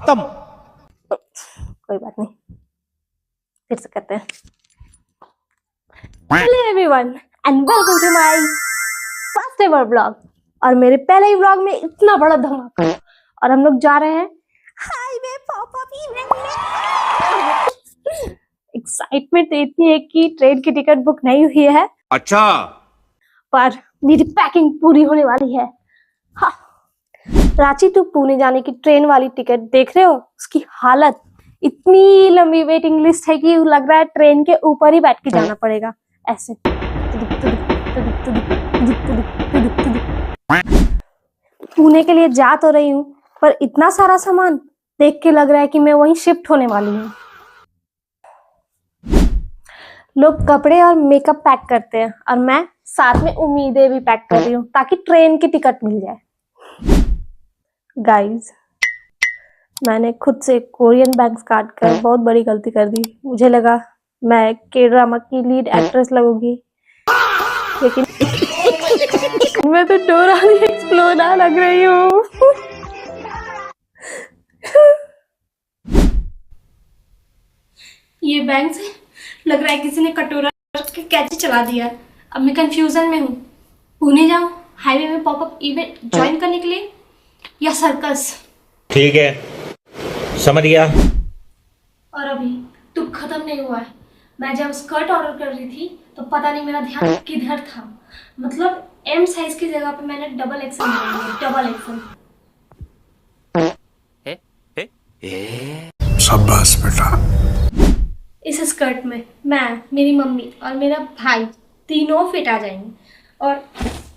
खत्म। कोई बात नहीं, फिर से करते हैं। Hello everyone and welcome to my first ever vlog. और मेरे पहले ही व्लॉग में इतना बड़ा धमाका, और हम लोग जा रहे हैं हाईवे पॉपअप इवेंट में। एक्साइटमेंट इतनी है कि ट्रेन की टिकट बुक नहीं हुई है। अच्छा, पर मेरी पैकिंग पूरी होने वाली है। हाँ। रांची टू पुणे जाने की ट्रेन वाली टिकट देख रहे हो, उसकी हालत, इतनी लंबी वेटिंग लिस्ट है कि लग रहा है ट्रेन के ऊपर ही बैठ के जाना पड़ेगा ऐसे। पुणे के लिए जा तो रही हूँ, पर इतना सारा सामान देख के लग रहा है कि मैं वहीं शिफ्ट होने वाली हूँ। लोग कपड़े और मेकअप पैक करते हैं और मैं साथ में उम्मीदें भी पैक कर रही हूँ ताकि ट्रेन की टिकट मिल जाए। गाइस, मैंने खुद से कोरियन बैंक्स काट कर बहुत बड़ी गलती कर दी। मुझे लगा मैं के ड्रामा की लीड एक्ट्रेस लगूंगी, लेकिन मैं तो डोरानी एक्सप्लोरर लग रही हूँ। ये बैंक से लग रहा है किसी ने कटोरा के कैसे चला दिया है। अब मैं कंफ्यूजन में हूँ, पुणे जाऊँ हाईवे में पॉपअप इवेंट ज्वाइन करने के लिए या सर्कस। ठीक है, समझ गया। और अभी दुख खत्म नहीं हुआ है। मैं जब स्कर्ट ऑर्डर कर रही थी तो पता नहीं मेरा ध्यान किधर था। मतलब एम साइज की जगह पे मैंने डबल एक्सल मंगाई है, डबल एक्सल। शाबाश बेटा। इस स्कर्ट में मैं, मेरी मम्मी और मेरा भाई तीनों फिट आ जाएंगे। और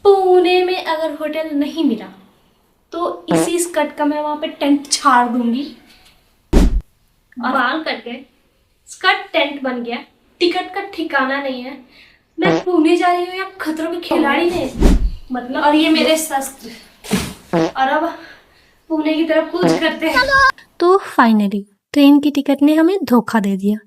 पुणे में अगर होटल नहीं मिला तो इसी स्कर्ट का मैं वहां पे टेंट छाड़ दूंगी। और बाल कट गए, स्कर्ट टेंट बन गया, टिकट का ठिकाना नहीं है। मैं पुणे जा रही हूँ या खतरों के खिलाड़ी ने, मतलब। और ये मेरे शस्त्र। और अब पुणे की तरफ कूच करते हैं। तो फाइनली ट्रेन की टिकट ने हमें धोखा दे दिया।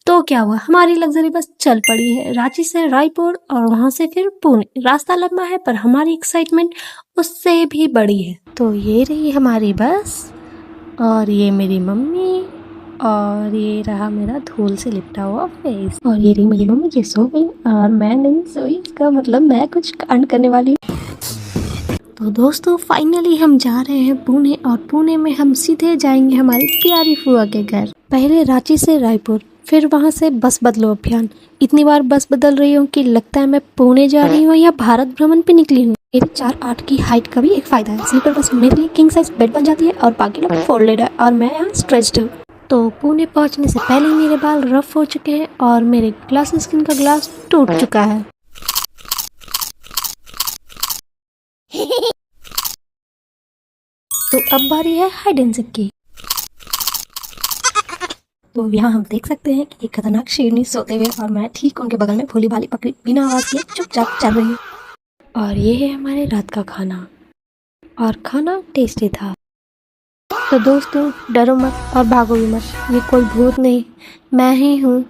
तो क्या हुआ, हमारी लग्जरी बस चल पड़ी है रांची से रायपुर और वहां से फिर पुणे। रास्ता लंबा है पर हमारी एक्साइटमेंट उससे भी बड़ी है। तो ये रही हमारी बस, और ये मेरी मम्मी, और ये रहा मेरा धूल से लिपटा हुआ फेस, और ये रही मेरी मम्मी जो सो गई और मैं नहीं सोई। इसका मतलब मैं कुछ कांड करने वाली हूँ। तो दोस्तों फाइनली हम जा रहे हैं पुणे, और पुणे में हम सीधे जाएंगे हमारी प्यारी फुआ के घर। पहले रांची से रायपुर, फिर वहां से बस बदलो अभियान। इतनी बार बस बदल रही हूँ कि लगता है मैं पुणे जा रही हूँ या भारत भ्रमण पे निकली हूँ। मेरी 4'8" की हाइट का भी एक फायदा है, स्लीपर बस मेरे लिए किंग साइज बेड बन जाती है और बाकी लोग फोल्डेड है और मैं यहाँ स्ट्रेच्ड हूँ। तो पुणे पहुँचने से पहले ही मेरे बाल रफ हो चुके हैं और मेरे ग्लास स्किन का ग्लास टूट चुका है। तो अब बारी है हाइड एंड सीक की। तो यहाँ हम देख सकते हैं कि एक खतरनाक शेरनी सोते हुए और मैं ठीक उनके बगल में भोली भाली पकड़ी बिना आवाज किए चुपचाप चल रही हूँ। और ये है हमारे रात का खाना, और खाना टेस्टी था। तो दोस्तों डरो मत और भागो भी मत, ये कोई भूत नहीं, मैं ही हूँ।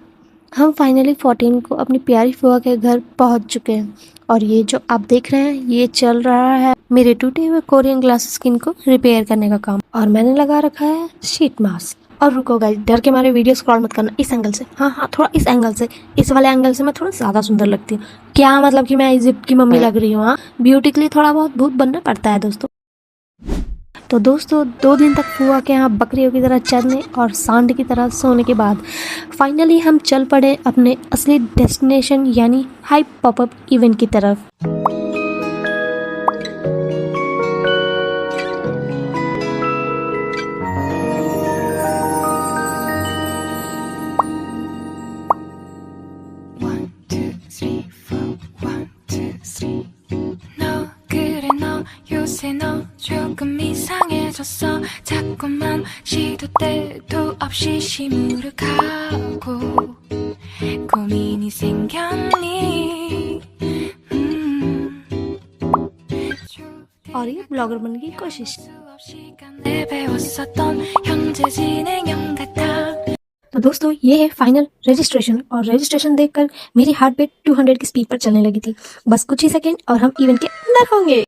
हम फाइनली 14 को अपनी प्यारी फुआ के घर पहुँच चुके हैं, और ये जो आप देख रहे हैं ये चल रहा है मेरे टूटे हुए कोरियन ग्लास स्किन को रिपेयर करने का काम। और मैंने लगा रखा है शीट मास्क। और रुको गाइस, डर के मारे वीडियो स्क्रॉल मत करना, इस एंगल से, हाँ थोड़ा इस एंगल से, इस वाले एंगल से मैं थोड़ा ज़्यादा सुंदर लगती हूँ। क्या मतलब कि मैं इजिप्ट की मम्मी लग रही हूँ? हाँ, ब्यूटी के लिए थोड़ा बहुत भूत बनना पड़ता है दोस्तों। तो दोस्तों 2 दिन तक फुआ के यहाँ बकरियों की तरह चरने और सांड की तरह सोने के बाद फाइनली हम चल पड़े अपने असली डेस्टिनेशन यानी हाई पॉपअप इवेंट की तरफ। 요새 너 조금 이상해졌어. 자꾸만 시도 때도 없이 시무룩하고 고민이 생겼니. और ये ब्लॉगर बनने की कोशिश। 배웠었던 현재 진행형 같아. तो दोस्तों ये है फाइनल रजिस्ट्रेशन, और रजिस्ट्रेशन देखकर मेरी हार्ट बीट 200 की स्पीड पर चलने लगी थी। बस कुछ ही सेकंड और हम इवेंट के अंदर होंगे।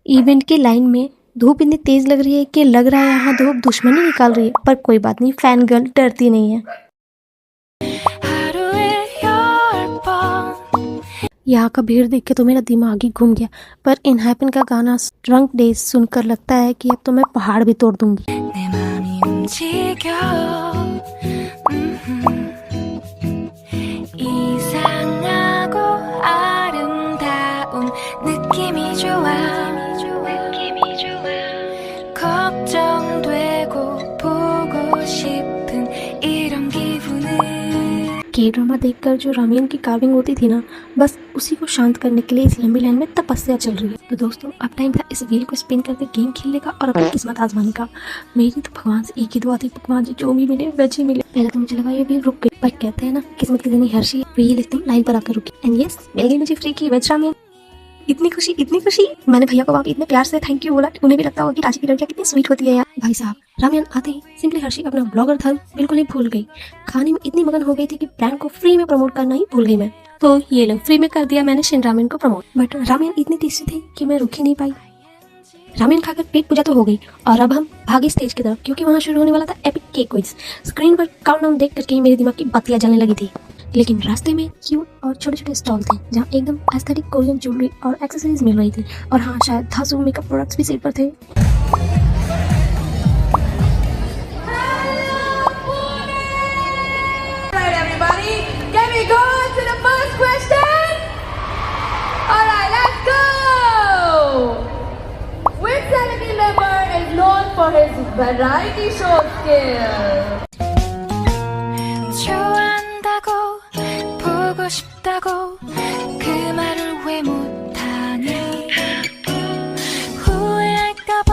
इवेंट की लाइन में धूप इतनी तेज लग रही है कि लग रहा है यहाँ धूप दुश्मनी निकाल रही है, पर कोई बात नहीं, फैन गर्ल डरती नहीं है। 하루에 10번 यहाँ का भीड़ देख के तो मेरा दिमाग ही घूम गया, पर इन हैपन का गाना ड्रंक डेज सुनकर लगता है कि अब तो मैं पहाड़ भी तोड़ दूंगी। 내 맘이 움직여 이상하고 아름다운 느낌이 좋아 걱정되고 보고 싶은 이런 기분은 के ड्रामा देखकर जो रामियन की कार्विंग होती थी ना, बस उसी को शांत करने के लिए इस लंबी लाइन में तपस्या चल रही है। तो दोस्तों, अब टाइम था इस व्हील को स्पिन करके गेम खेलने का और अपनी किस्मत आजमाने का। मेरी तो भगवान से एक ही दुआ थी, भगवान जी जो भी मिले वैसे ही मिले। पहले तो मुझे लगा ये व्हील रुक गई, पर कहते हैं ना किस्मत की देनी हर्षी, व्हील एकदम लाइन पर आकर रुकी। एंड यस, मिल गई मुझे फ्री की वेज रामियन। इतनी खुशी। मैंने भैया को वहाँ पे इतने प्यार से थैंक यू बोला, उन्हें भी लगता होगा कि रांची की लड़कियाँ कितनी स्वीट होती है यार। भाई साहब, रामियन आते ही सिंपली हर्षी अपना ब्लॉगर धर्म बिल्कुल ही भूल गई। खाने में इतनी मगन हो गई थी कि ब्रांड को फ्री में प्रमोट करना ही भूल गई मैं। तो ये लो, फ्री में कर दिया मैंने शिन रामियन को प्रमोट। बट रामियन इतनी टेस्टी थी कि मैं रुक ही नहीं पाई। रामियन खाकर पेट पूजा तो हो गई और अब हम भागे स्टेज की तरफ, क्योंकि वहाँ शुरू होने वाला था एपिक केक क्विज। स्क्रीन पर काउंटडाउन देख करके मेरे दिमाग की बत्तियां जलने लगी थी। लेकिन रास्ते में क्यूट और छोटे छोटे स्टॉल थे जहाँ एकदम एस्थेटिक कोरियन ज्वेलरी और एक्सेसरीज मिल रही थी। और हाँ, शायद धासु मेकअप प्रोडक्ट्स भी सेल पर थे। Alright, everybody, can we go on to the first question? Alright, let's go! Which celebrity member is known for his variety show skills? 좋아한다고 보고 싶다고 그 말을 왜 못하니 후회할까봐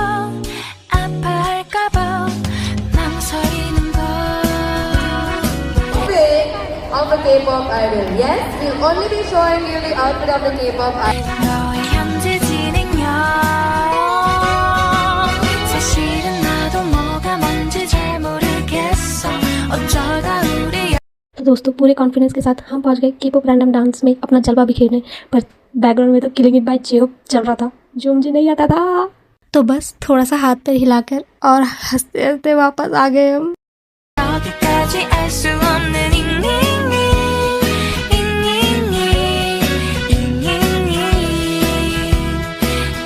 아파할까봐 망설이는 걸 Pick of a K-pop idol. Yes, we'll only be showing you the outfit of the K-pop idol. 너의 현재 진행형 사실은 나도 뭐가 뭔지 잘 모르겠어 어쩌다 우리 तो दोस्तों, पूरे confidence के साथ हम पहुंच गए K-pop random dance में अपना जलवा बिखेरने। पर बैकग्राउंड में तो किलिंग इट बाय जेहोप चल रहा था, जो मुझे नहीं आता था। तो बस थोड़ा सा हाथ पैर हिलाकर और हंसते हंसते वापस आ गए हम। 여기까지 알 수 없는 잉잉잉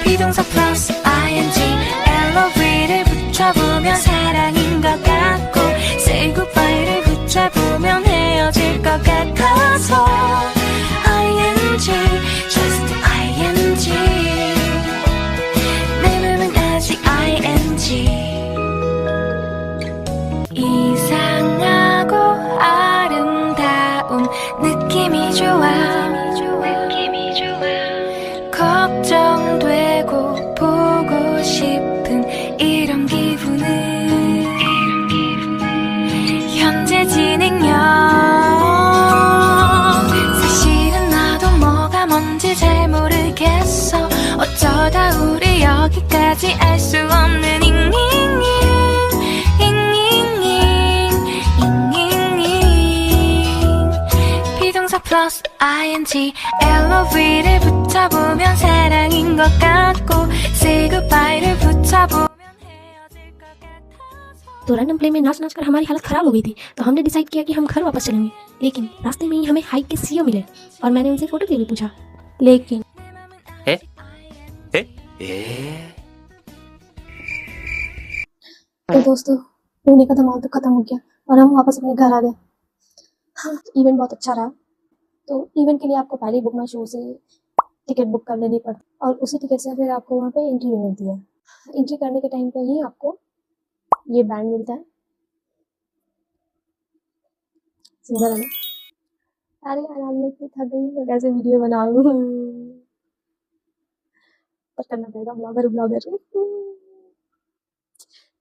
비동사 플러스 ing LOV를 붙여보면 사랑인 것 같고 say goodbye를 붙여보면 헤어질 것 같아서 ing just ing 내 맘은 아직 ing 이상하고 아름다운 느낌이 좋아 걱정되고 보고 싶은 이런 기분은 현재 진행형 사실은 나도 뭐가 뭔지 잘 모르겠어 어쩌다 우리 여기까지 알 수 없는 비동사 플러스 ing LOV를 붙여보면 사랑인 것 같고 say goodbye를 붙여보면 헤어질 것 같아서 तो रैंडम प्ले में नाच नाच कर हमारी हालत खराब हो गई थी, तो हमने डिसाइड किया कि हम घर वापस चलेंगे। लेकिन रास्ते में ही हमें हाइक के सीईओ मिले और मैंने उनसे फोटो के लिए पूछा। लेकिन तो दोस्तों, पुणे का धमाल तो खत्म हो गया और हम वापस अपने घर आ गए। हाँ, इवेंट बहुत अच्छा रहा। तो इवेंट के लिए आपको पहले बुक माई शो से टिकट बुक कर लेनी पड़ती और उसी टिकट से फिर आपको वहाँ पे एंट्री भी मिलती है। एंट्री करने के टाइम पे ही आपको ये बैंड मिलता है। सुंदर है ना? अरे यार, आज मैं इतनी थक गई, मैं कैसे वीडियो बनाऊँ? पर करना पड़ेगा, ब्लॉगर।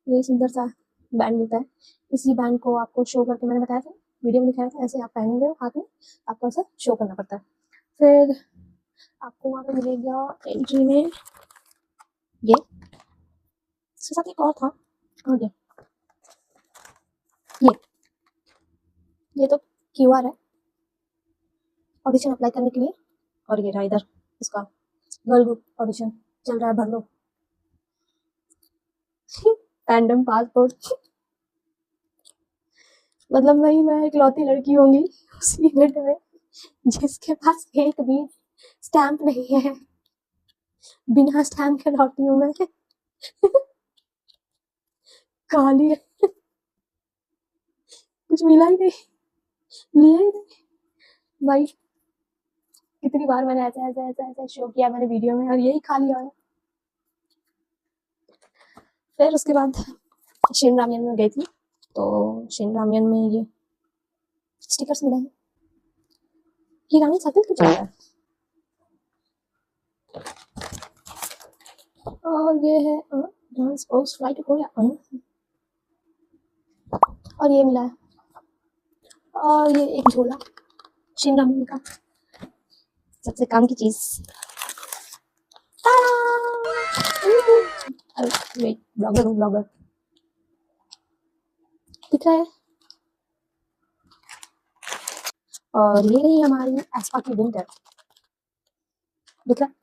ये सुंदर सा बैंड मिलता है। इसी बैंड को आपको शो करके, मैंने बताया था वीडियो में दिखाया था, ऐसे आप पहनेंगे हाथ में, आपको ऐसा शो करना पड़ता है। फिर आपको वहाँ पे मिलेगा एंट्री में ये, इसके साथ एक और था, ये तो QR है ऑडिशन अप्लाई करने के लिए, और ये रहा इधर इसका गर्ल ग्रुप ऑडिशन चल रहा है, भर लो। Random passport. मतलब मैं इकलौती लड़की होंगी उस इवेंट में जिसके पास एक भी स्टैम्प नहीं है। बिना स्टैम्प के लौटी हूँ मैं। काली कुछ मिला ही नहीं, लिया ही नहीं भाई। कितनी बार मैंने ऐसे ऐसे ऐसे ऐसे शो किया मैंने वीडियो में, और यही खा लिया है। फिर उसके बाद शिन रामियन में गई थी, तो शिन रामियन में ये स्टिकर्स मिले हैं। ये रामियन साइकिल क्यों चला रहा है? और ये है डांस पोस्ट फ्लाइट हो गया। और ये मिला है, और ये एक झोला शिन रामियन का, सबसे काम की चीज। वेट, ब्लॉगर हूँ, ब्लॉगर दिख रहा है। और ये रही हमारी एस्पा की विंटर, दिख रहा है,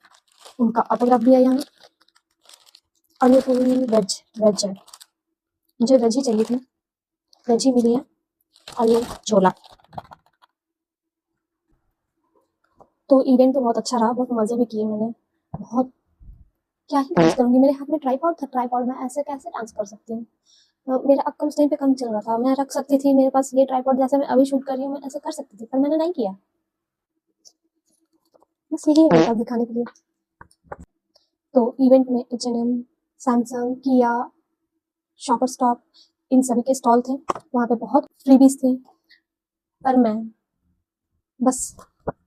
उनका ऑटोग्राफ भी है यहाँ। और ये पूरी वेज है, मुझे वेज ही चाहिए थी, वेज ही मिली है। और ये झोला। तो इवेंट तो बहुत अच्छा रहा, बहुत मजे भी किए मैंने, बहुत। क्या ही डांस करूंगी, मेरे हाथ में ट्राइपॉड था, ट्राइपॉड में ऐसे कैसे डांस कर सकती हूँ। मेरा अक्कल उस टाइम पे कम चल रहा था, मैं रख सकती थी मेरे पास ये ट्राइपॉड, जैसे मैं अभी शूट कर रही हूँ मैं ऐसे कर सकती थी, पर मैंने नहीं किया। बस यही है मेरे पास दिखाने के लिए। तो इवेंट में H&M, सैमसंग, किया, शॉपर स्टॉप, इन सभी के स्टॉल थे। वहाँ पे बहुत फ्रीबीज थे, पर मैं बस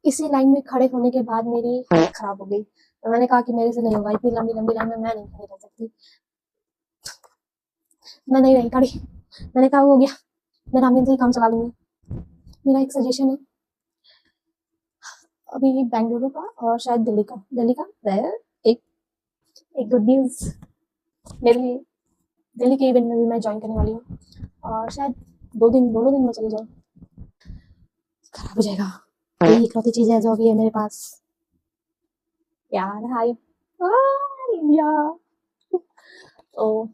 इसी लाइन में खड़े होने के बाद मेरी हालत खराब हो गई। तो मैंने कहा कि मेरे से नहीं होगा, इतनी लंबी लंबी लाइन में मैं नहीं खड़ी रह सकती। मैं नहीं रही खड़ी, मैंने कहा हो गया, मैं रामेन से ही काम चला लूंगी। मेरा एक सजेशन है, अभी बेंगलुरु का और शायद दिल्ली का एक गुड न्यूज मेरे लिए। दिल्ली के इवेंट में भी मैं ज्वाइन करने वाली हूँ, और शायद दोनों दिन में चले जाऊँ। खराब हो जाएगा, यही इकलौती चीज है जो अभी है मेरे पास। यार हाय इंडिया। तो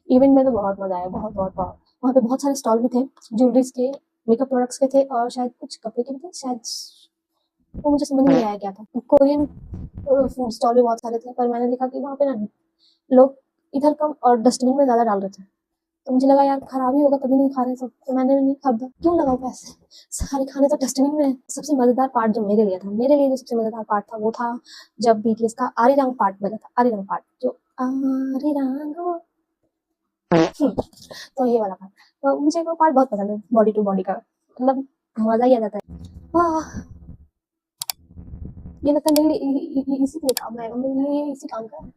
इवेंट में तो बहुत मजा आया, बहुत बहुत बहुत। वहाँ पे बहुत सारे स्टॉल भी थे, ज्वेलरीज के, मेकअप प्रोडक्ट्स के थे, और शायद कुछ कपड़े के भी थे शायद, वो मुझे समझ नहीं आया क्या था। कोरियन फूड स्टॉल भी बहुत सारे थे, पर मैंने देखा कि वहाँ पे ना लोग इधर कम और डस्टबिन में ज्यादा डाल रहे थे। तो मुझे लगा यार खराब ही होगा तभी नहीं खा रहे सब, तो मैंने नहीं खरीदा। क्यों लगाओ पैसे, सारे खाने तो डस्टबिन में है। सबसे मजेदार पार्ट जो मेरे लिए था, मेरे लिए जो सबसे मजेदार पार्ट था वो था जब BTS का आरी रंग पार्ट बजा था। आरी रंग पार्ट, जो आरी रंग हो। तो ये वाला पार्ट, तो मुझे वो पार्ट बहुत पसंद है, बॉडी टू बॉडी का, मतलब मजा ही आ जाता है। वाह, ये लगता है मेरे इसी के काम है, ये इसी काम का है।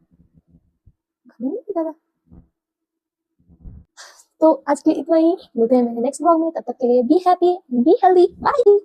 तो आज के लिए इतना ही, मिलते हैं मेरे नेक्स्ट ब्लॉग में, तब तक के लिए be happy, be healthy, bye.